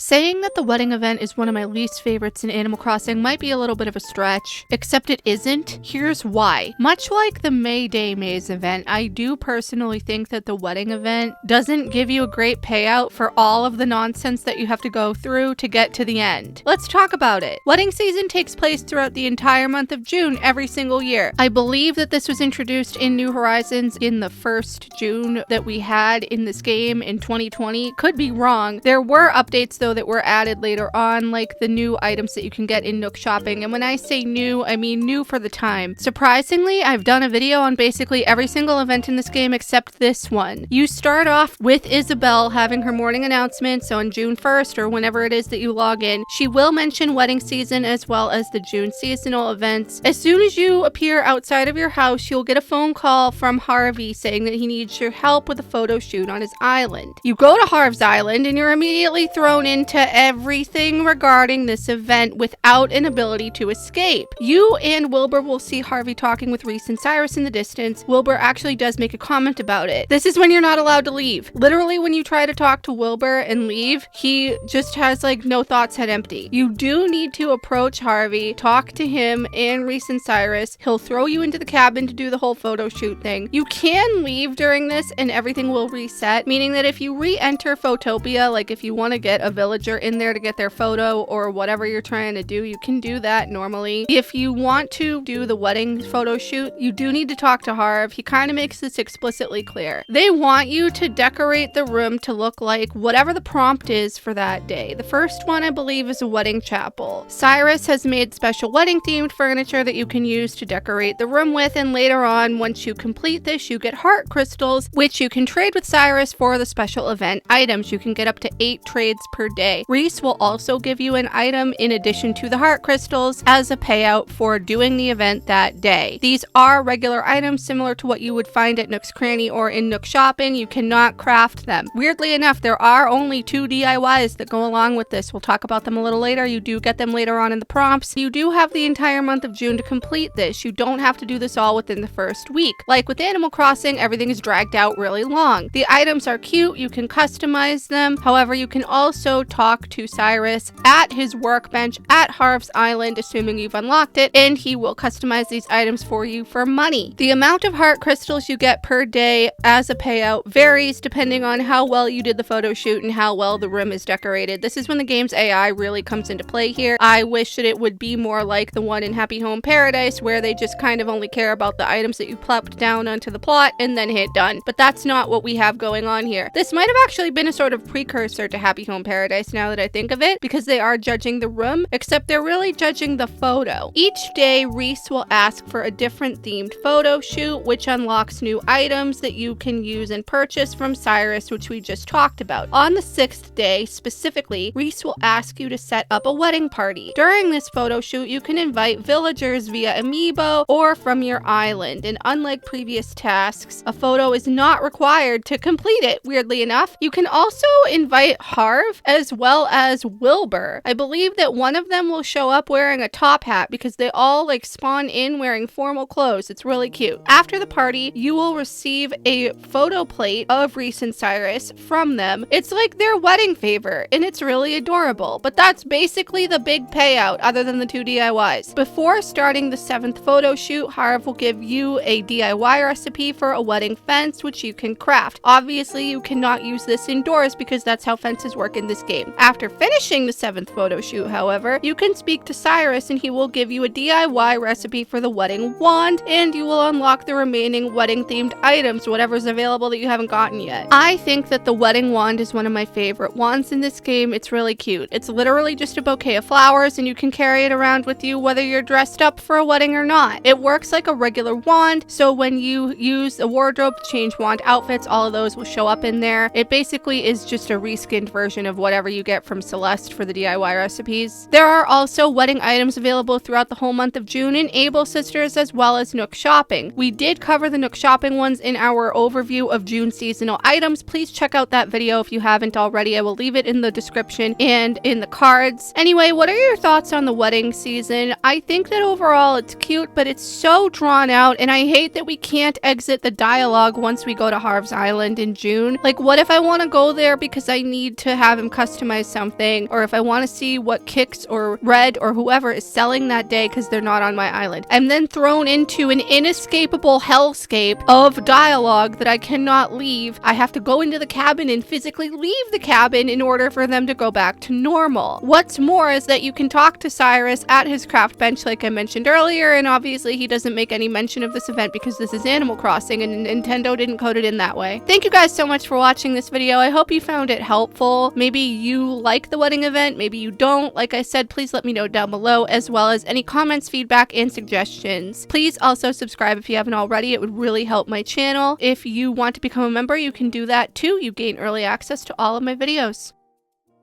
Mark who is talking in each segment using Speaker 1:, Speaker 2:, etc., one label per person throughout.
Speaker 1: Saying that the wedding event is one of my least favorites in Animal Crossing might be a little bit of a stretch, except it isn't. Here's why. Much like the May Day Maze event, I do personally think that the wedding event doesn't give you a great payout for all of the nonsense that you have to go through to get to the end. Let's talk about it. Wedding season takes place throughout the entire month of June every single year. I believe that this was introduced in New Horizons in the first June that we had in this game in 2020. Could be wrong. There were updates though that were added later on, like the new items that you can get in Nook Shopping. And when I say new, I mean new for the time. Surprisingly, I've done a video on basically every single event in this game except this one. You start off with Isabelle having her morning announcements on June 1st or whenever it is that you log in. She will mention wedding season as well as the June seasonal events. As soon as you appear outside of your house, you'll get a phone call from Harvey saying that he needs your help with a photo shoot on his island. You go to Harv's Island and you're immediately thrown into everything regarding this event without an ability to escape. You and Wilbur will see Harvey talking with Reese and Cyrus in the distance. Wilbur actually does make a comment about it. This is when you're not allowed to leave. Literally, when you try to talk to Wilbur and leave, he just has like no thoughts, head empty. You do need to approach Harvey, talk to him and Reese and Cyrus. He'll throw you into the cabin to do the whole photo shoot thing. You can leave during this and everything will reset, meaning that if you re-enter Photopia, like if you want to get a villager in there to get their photo or whatever you're trying to do, you can do that normally. If you want to do the wedding photo shoot, you do need to talk to Harv. He kind of makes this explicitly clear. They want you to decorate the room to look like whatever the prompt is for that day. The first one, I believe, is a wedding chapel. Cyrus has made special wedding themed furniture that you can use to decorate the room with, and later on, once you complete this, you get heart crystals, which you can trade with Cyrus for the special event items. You can get up to 8 trades per day. Reese will also give you an item in addition to the heart crystals as a payout for doing the event that day. These are regular items similar to what you would find at Nook's Cranny or in Nook Shopping. You cannot craft them. Weirdly enough, there are only 2 DIYs that go along with this. We'll talk about them a little later. You do get them later on in the prompts. You do have the entire month of June to complete this. You don't have to do this all within the first week. Like with Animal Crossing, everything is dragged out really long. The items are cute. You can customize them. However, you can also talk to Cyrus at his workbench at Harv's Island, assuming you've unlocked it, and he will customize these items for you for money. The amount of heart crystals you get per day as a payout varies depending on how well you did the photo shoot and how well the room is decorated. This is when the game's AI really comes into play here. I wish that it would be more like the one in Happy Home Paradise where they just kind of only care about the items that you plopped down onto the plot and then hit done. But that's not what we have going on here. This might have actually been a sort of precursor to Happy Home Paradise now that I think of it, because they are judging the room, except they're really judging the photo. Each day, Reese will ask for a different themed photo shoot, which unlocks new items that you can use and purchase from Cyrus, which we just talked about. On the 6th day, specifically, Reese will ask you to set up a wedding party. During this photo shoot, you can invite villagers via amiibo or from your island, and unlike previous tasks, a photo is not required to complete it, weirdly enough. You can also invite Harv as well as Wilbur. I believe that one of them will show up wearing a top hat because they all like spawn in wearing formal clothes. It's really cute. After the party, you will receive a photo plate of Reese and Cyrus from them. It's like their wedding favor and it's really adorable, but that's basically the big payout other than the 2 DIYs. Before starting the 7th photo shoot, Harv will give you a DIY recipe for a wedding fence, which you can craft. Obviously, you cannot use this indoors because that's how fences work in this game. After finishing the 7th photo shoot, however, you can speak to Cyrus and he will give you a DIY recipe for the wedding wand, and you will unlock the remaining wedding themed items, whatever's available that you haven't gotten yet. I think that the wedding wand is one of my favorite wands in this game. It's really cute. It's literally just a bouquet of flowers and you can carry it around with you whether you're dressed up for a wedding or not. It works like a regular wand, so when you use the wardrobe to change wand outfits, all of those will show up in there. It basically is just a reskinned version of whatever you get from Celeste for the DIY recipes. There are also wedding items available throughout the whole month of June in Able Sisters as well as Nook Shopping. We did cover the Nook Shopping ones in our overview of June seasonal items. Please check out that video if you haven't already. I will leave it in the description and in the cards. Anyway, what are your thoughts on the wedding season? I think that overall it's cute, but it's so drawn out, and I hate that we can't exit the dialogue once we go to Harv's Island in June. Like, what if I want to go there because I need to have him customize customize something, or if I want to see what Kix or Red or whoever is selling that day because they're not on my island. I'm then thrown into an inescapable hellscape of dialogue that I cannot leave. I have to go into the cabin and physically leave the cabin in order for them to go back to normal. What's more is that you can talk to Cyrus at his craft bench like I mentioned earlier, and obviously he doesn't make any mention of this event because this is Animal Crossing and Nintendo didn't code it in that way. Thank you guys so much for watching this video. I hope you found it helpful. Maybe you like the wedding event, maybe you don't. Like I said, please let me know down below, as well as any comments, feedback, and suggestions. Please also subscribe if you haven't already. It would really help my channel. If you want to become a member, you can do that too. You gain early access to all of my videos.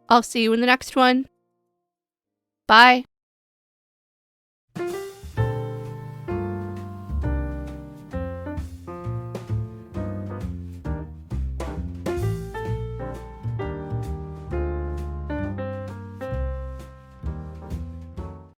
Speaker 1: I'll see you in the next one. Bye.